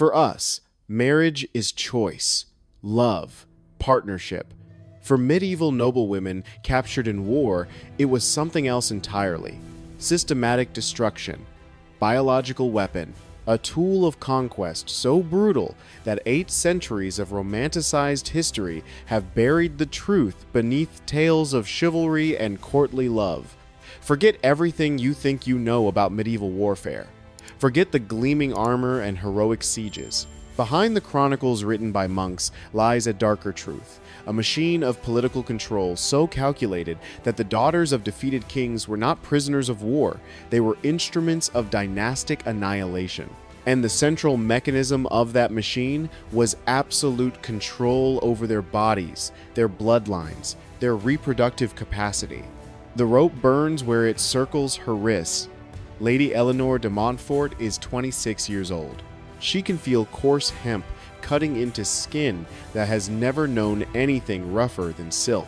For us, marriage is choice, love, partnership. For medieval noblewomen captured in war, it was something else entirely. Systematic destruction, biological weapon, a tool of conquest so brutal that 8 centuries of romanticized history have buried the truth beneath tales of chivalry and courtly love. Forget everything you think you know about medieval warfare. Forget the gleaming armor and heroic sieges. Behind the chronicles written by monks lies a darker truth, a machine of political control so calculated that the daughters of defeated kings were not prisoners of war, they were instruments of dynastic annihilation. And the central mechanism of that machine was absolute control over their bodies, their bloodlines, their reproductive capacity. The rope burns where it circles her wrists. Lady Eleanor de Montfort is 26 years old. She can feel coarse hemp cutting into skin that has never known anything rougher than silk.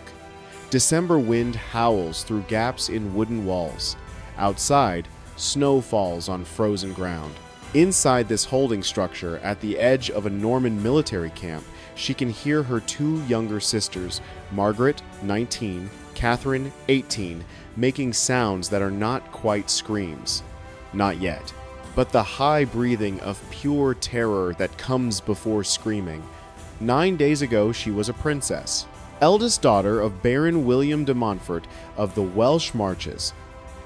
December wind howls through gaps in wooden walls. Outside, snow falls on frozen ground. Inside this holding structure, at the edge of a Norman military camp, she can hear her 2 younger sisters, Margaret, 19, Catherine, 18, making sounds that are not quite screams. Not yet. But the high breathing of pure terror that comes before screaming. 9 days ago, she was a princess, eldest daughter of Baron William de Montfort of the Welsh Marches,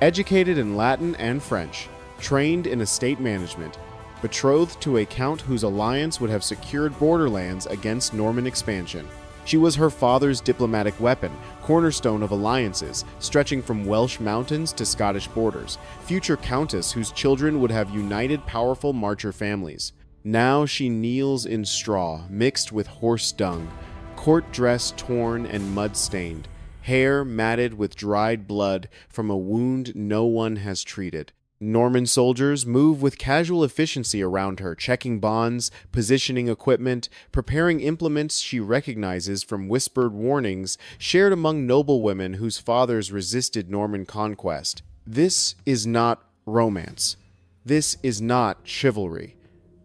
educated in Latin and French, trained in estate management, betrothed to a count whose alliance would have secured borderlands against Norman expansion. She was her father's diplomatic weapon, cornerstone of alliances, stretching from Welsh mountains to Scottish borders, future countess whose children would have united powerful Marcher families. Now she kneels in straw, mixed with horse dung, court dress torn and mud-stained, hair matted with dried blood from a wound no one has treated. Norman soldiers move with casual efficiency around her, checking bonds, positioning equipment, preparing implements she recognizes from whispered warnings shared among noblewomen whose fathers resisted Norman conquest. This is not romance. This is not chivalry.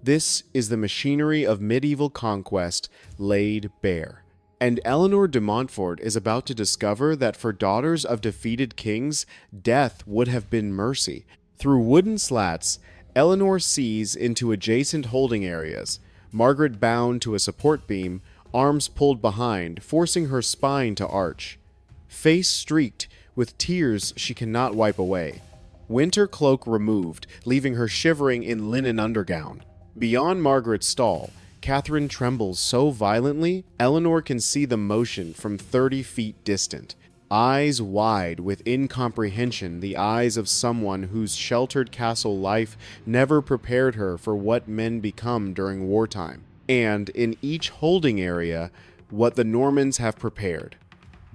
This is the machinery of medieval conquest laid bare. And Eleanor de Montfort is about to discover that for daughters of defeated kings, death would have been mercy. Through wooden slats, Eleanor sees into adjacent holding areas, Margaret bound to a support beam, arms pulled behind, forcing her spine to arch. Face streaked with tears she cannot wipe away. Winter cloak removed, leaving her shivering in linen undergown. Beyond Margaret's stall, Catherine trembles so violently, Eleanor can see the motion from 30 feet distant. Eyes wide with incomprehension, the eyes of someone whose sheltered castle life never prepared her for what men become during wartime. And in each holding area, what the Normans have prepared.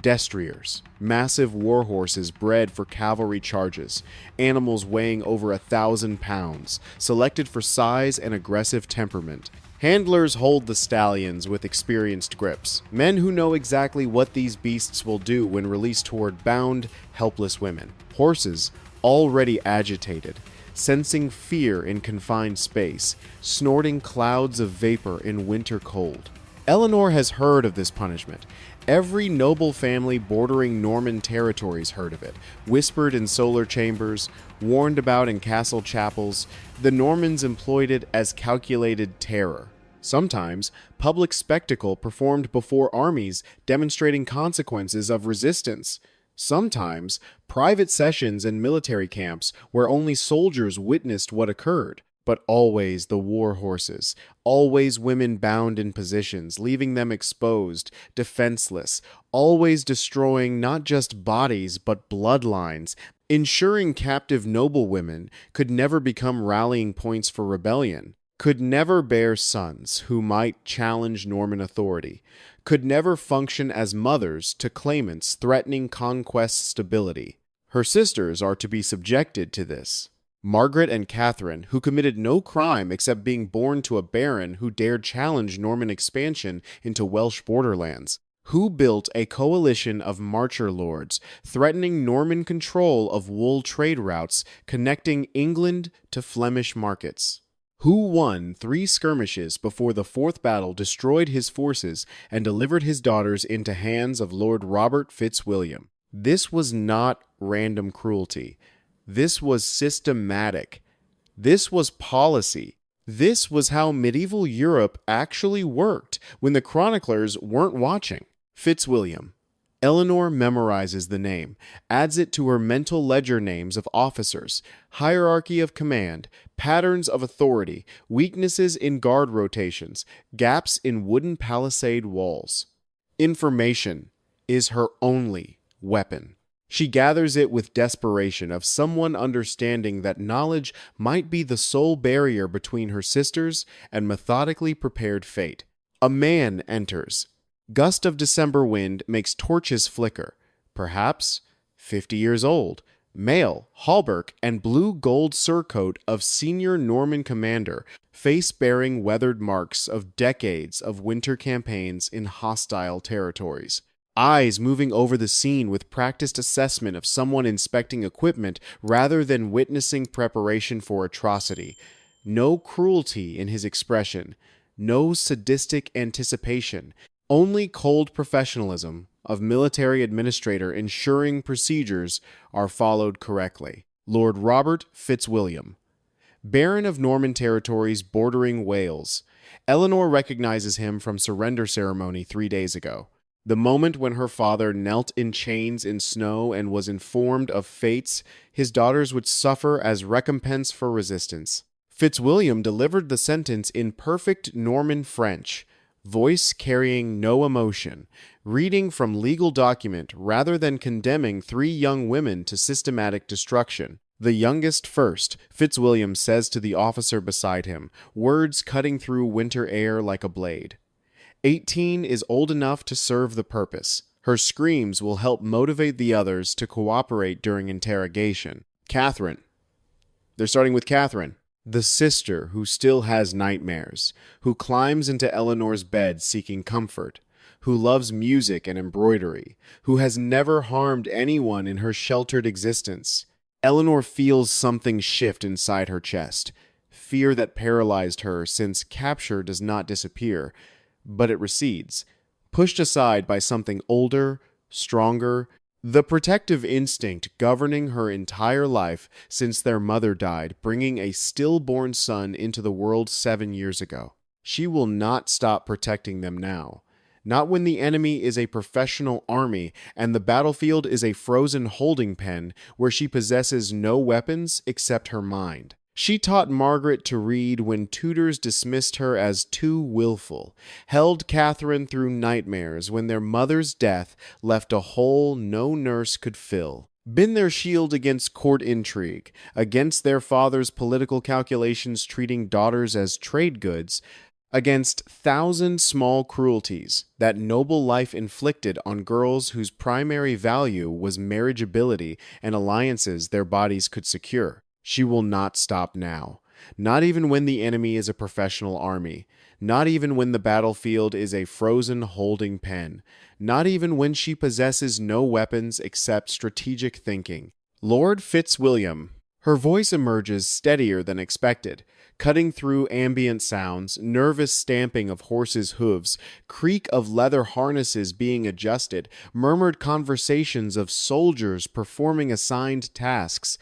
Destriers, massive war horses bred for cavalry charges, animals weighing over 1,000 pounds, selected for size and aggressive temperament. Handlers hold the stallions with experienced grips, men who know exactly what these beasts will do when released toward bound, helpless women. Horses, already agitated, sensing fear in confined space, snorting clouds of vapor in winter cold. Eleanor has heard of this punishment. Every noble family bordering Norman territories heard of it, whispered in solar chambers, warned about in castle chapels. The Normans employed it as calculated terror. Sometimes, public spectacle performed before armies demonstrating consequences of resistance. Sometimes, private sessions in military camps where only soldiers witnessed what occurred. But always the war horses, always women bound in positions, leaving them exposed, defenseless, always destroying not just bodies but bloodlines, ensuring captive noblewomen could never become rallying points for rebellion, could never bear sons who might challenge Norman authority, could never function as mothers to claimants threatening conquest stability. Her sisters are to be subjected to this. Margaret and Catherine, who committed no crime except being born to a baron who dared challenge Norman expansion into Welsh borderlands, who built a coalition of Marcher lords, threatening Norman control of wool trade routes connecting England to Flemish markets. who won 3 skirmishes before the 4th battle destroyed his forces and delivered his daughters into hands of Lord Robert Fitzwilliam. This was not random cruelty. This was systematic. This was policy. This was how medieval Europe actually worked when the chroniclers weren't watching. Fitzwilliam. Eleanor memorizes the name, adds it to her mental ledger names of officers, hierarchy of command, patterns of authority, weaknesses in guard rotations, gaps in wooden palisade walls. Information is her only weapon. She gathers it with desperation of someone understanding that knowledge might be the sole barrier between her sisters and methodically prepared fate. A man enters. Gust of December wind makes torches flicker. Perhaps 50 years old. Male, hauberk, and blue-gold surcoat of senior Norman commander, face bearing weathered marks of decades of winter campaigns in hostile territories. Eyes moving over the scene with practiced assessment of someone inspecting equipment rather than witnessing preparation for atrocity. No cruelty in his expression. No sadistic anticipation. Only cold professionalism of military administrator ensuring procedures are followed correctly. Lord Robert Fitzwilliam. Baron of Norman territories bordering Wales. Eleanor recognizes him from surrender ceremony 3 days ago. The moment when her father knelt in chains in snow and was informed of fates his daughters would suffer as recompense for resistance. Fitzwilliam delivered the sentence in perfect Norman French, voice carrying no emotion, reading from legal document rather than condemning 3 young women to systematic destruction. The youngest first, Fitzwilliam says to the officer beside him, words cutting through winter air like a blade. 18 is old enough to serve the purpose. Her screams will help motivate the others to cooperate during interrogation. Catherine. They're starting with Catherine. The sister who still has nightmares, who climbs into Eleanor's bed seeking comfort, who loves music and embroidery, who has never harmed anyone in her sheltered existence. Eleanor feels something shift inside her chest, fear that paralyzed her since capture does not disappear, but it recedes, pushed aside by something older, stronger, the protective instinct governing her entire life since their mother died, bringing a stillborn son into the world 7 years ago. She will not stop protecting them now. Not when the enemy is a professional army and the battlefield is a frozen holding pen where she possesses no weapons except her mind. She taught Margaret to read when tutors dismissed her as too willful, held Catherine through nightmares when their mother's death left a hole no nurse could fill, been their shield against court intrigue, against their father's political calculations treating daughters as trade goods, against 1,000 small cruelties that noble life inflicted on girls whose primary value was marriageability and alliances their bodies could secure. She will not stop now. Not even when the enemy is a professional army. Not even when the battlefield is a frozen holding pen. Not even when she possesses no weapons except strategic thinking. Lord Fitzwilliam. Her voice emerges steadier than expected, cutting through ambient sounds, nervous stamping of horses' hooves, creak of leather harnesses being adjusted, murmured conversations of soldiers performing assigned tasks.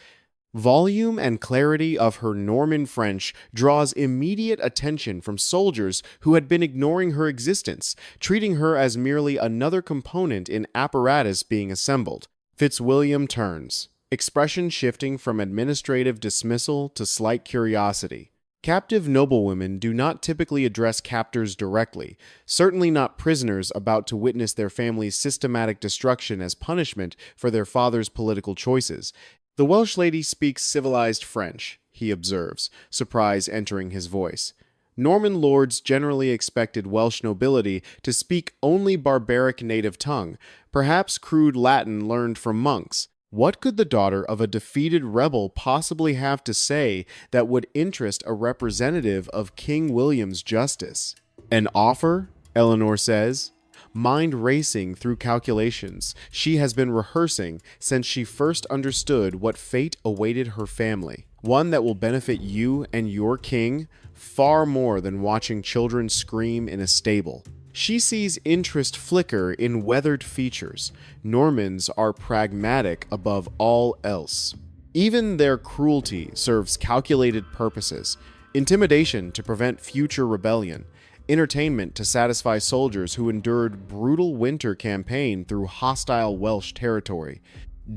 Volume and clarity of her Norman French draws immediate attention from soldiers who had been ignoring her existence, treating her as merely another component in apparatus being assembled. Fitzwilliam turns, expression shifting from administrative dismissal to slight curiosity. Captive noblewomen do not typically address captors directly, certainly not prisoners about to witness their family's systematic destruction as punishment for their father's political choices. The Welsh lady speaks civilized French, he observes, surprise entering his voice. Norman lords generally expected Welsh nobility to speak only barbaric native tongue, perhaps crude Latin learned from monks. What could the daughter of a defeated rebel possibly have to say that would interest a representative of King William's justice? An offer, Eleanor says. mind racing through calculations she has been rehearsing since she first understood what fate awaited her family. One that will benefit you and your king far more than watching children scream in a stable. She sees interest flicker in weathered features. Normans are pragmatic above all else. Even their cruelty serves calculated purposes: intimidation to prevent future rebellion, entertainment to satisfy soldiers who endured brutal winter campaign through hostile Welsh territory,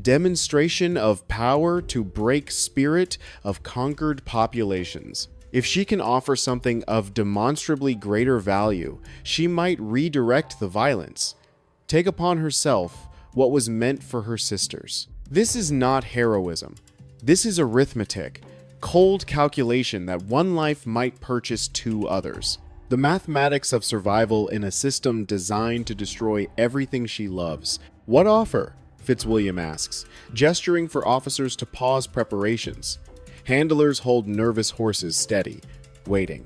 demonstration of power to break spirit of conquered populations. If she can offer something of demonstrably greater value, she might redirect the violence, take upon herself what was meant for her sisters. This is not heroism. This is arithmetic, cold calculation that one life might purchase two others. The mathematics of survival in a system designed to destroy everything she loves. What offer? Fitzwilliam asks, gesturing for officers to pause preparations. Handlers hold nervous horses steady, waiting.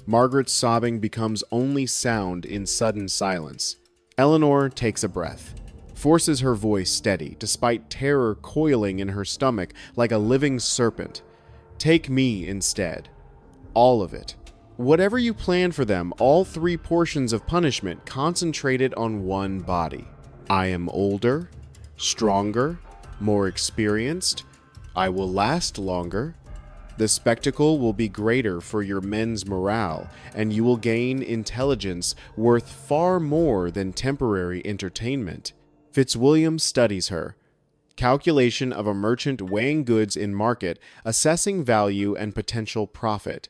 Margaret's sobbing becomes only sound in sudden silence. Eleanor takes a breath, forces her voice steady, despite terror coiling in her stomach like a living serpent. Take me instead. All of it. Whatever you plan for them, all three portions of punishment concentrated on one body. I am older, stronger, more experienced. I will last longer. The spectacle will be greater for your men's morale, and you will gain intelligence worth far more than temporary entertainment. Fitzwilliam studies her. Calculation of a merchant weighing goods in market, assessing value and potential profit.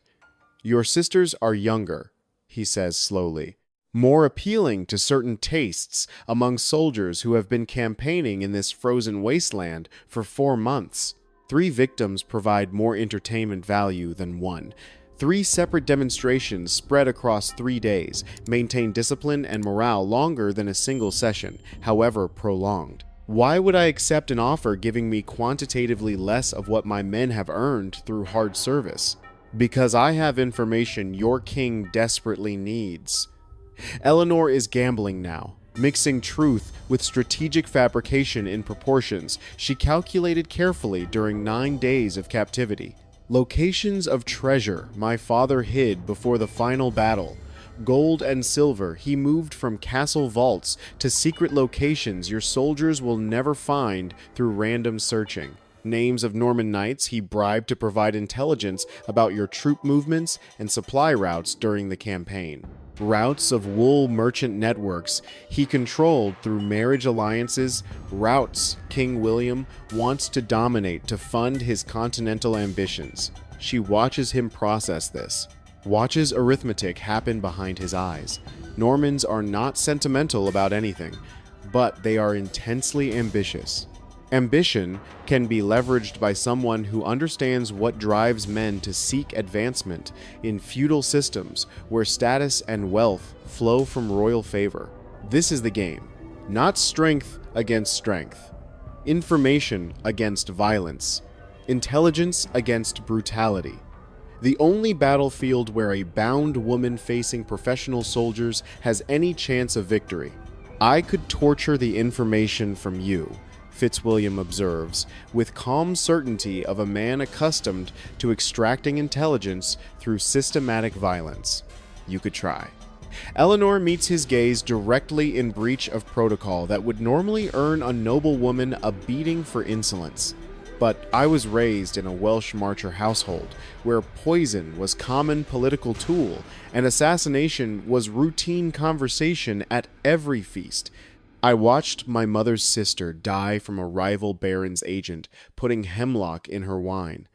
Your sisters are younger, he says slowly, more appealing to certain tastes among soldiers who have been campaigning in this frozen wasteland for 4 months. 3 victims provide more entertainment value than one. 3 separate demonstrations spread across 3 days maintain discipline and morale longer than a single session, however prolonged. Why would I accept an offer giving me quantitatively less of what my men have earned through hard service? Because I have information your king desperately needs. Eleanor is gambling now, mixing truth with strategic fabrication in proportions she calculated carefully during 9 days of captivity. Locations of treasure my father hid before the final battle. Gold and silver he moved from castle vaults to secret locations your soldiers will never find through random searching. Names of Norman knights he bribed to provide intelligence about your troop movements and supply routes during the campaign. Routes of wool merchant networks he controlled through marriage alliances, routes King William wants to dominate to fund his continental ambitions. She watches him process this, watches arithmetic happen behind his eyes. Normans are not sentimental about anything, but they are intensely ambitious. Ambition can be leveraged by someone who understands what drives men to seek advancement in feudal systems where status and wealth flow from royal favor. This is the game, not strength against strength, information against violence, intelligence against brutality. The only battlefield where a bound woman facing professional soldiers has any chance of victory. I could torture the information from you, Fitzwilliam observes, with calm certainty of a man accustomed to extracting intelligence through systematic violence. You could try. Eleanor meets his gaze directly in breach of protocol that would normally earn a noblewoman a beating for insolence. But I was raised in a Welsh marcher household where poison was common political tool and assassination was routine conversation at every feast. I watched my mother's sister die from a rival baron's agent, putting hemlock in her wine.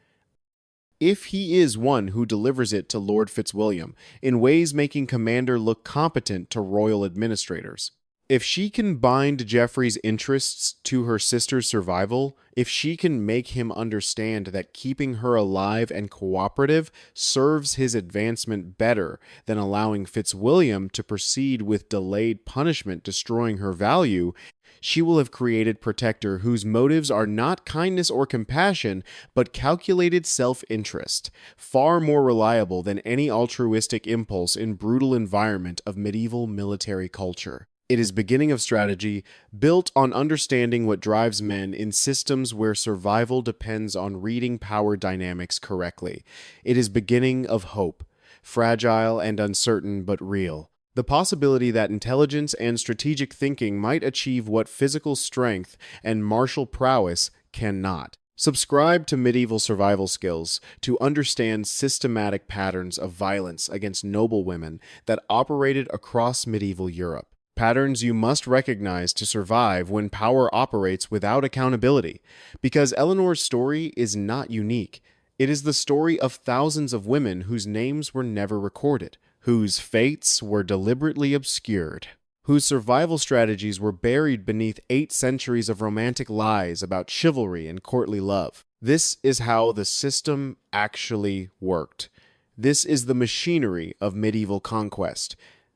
If he is one who delivers it to Lord Fitzwilliam, in ways making Commander look competent to royal administrators. If she can bind Geoffrey's interests to her sister's survival, if she can make him understand that keeping her alive and cooperative serves his advancement better than allowing Fitzwilliam to proceed with delayed punishment destroying her value, she will have created protector whose motives are not kindness or compassion, but calculated self-interest, far more reliable than any altruistic impulse in brutal environment of medieval military culture. It is beginning of strategy, built on understanding what drives men in systems where survival depends on reading power dynamics correctly. It is beginning of hope, fragile and uncertain but real. The possibility that intelligence and strategic thinking might achieve what physical strength and martial prowess cannot. Subscribe to Medieval Survival Skills to understand systematic patterns of violence against noble women that operated across medieval Europe. Patterns you must recognize to survive when power operates without accountability. Because Eleanor's story is not unique. It is the story of thousands of women whose names were never recorded, whose fates were deliberately obscured, whose survival strategies were buried beneath 8 centuries of romantic lies about chivalry and courtly love. This is how the system actually worked. This is the machinery of medieval conquest.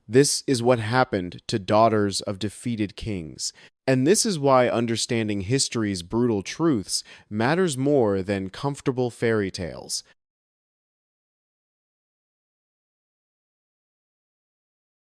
This is what happened to daughters of defeated kings. And this is why understanding history's brutal truths matters more than comfortable fairy tales.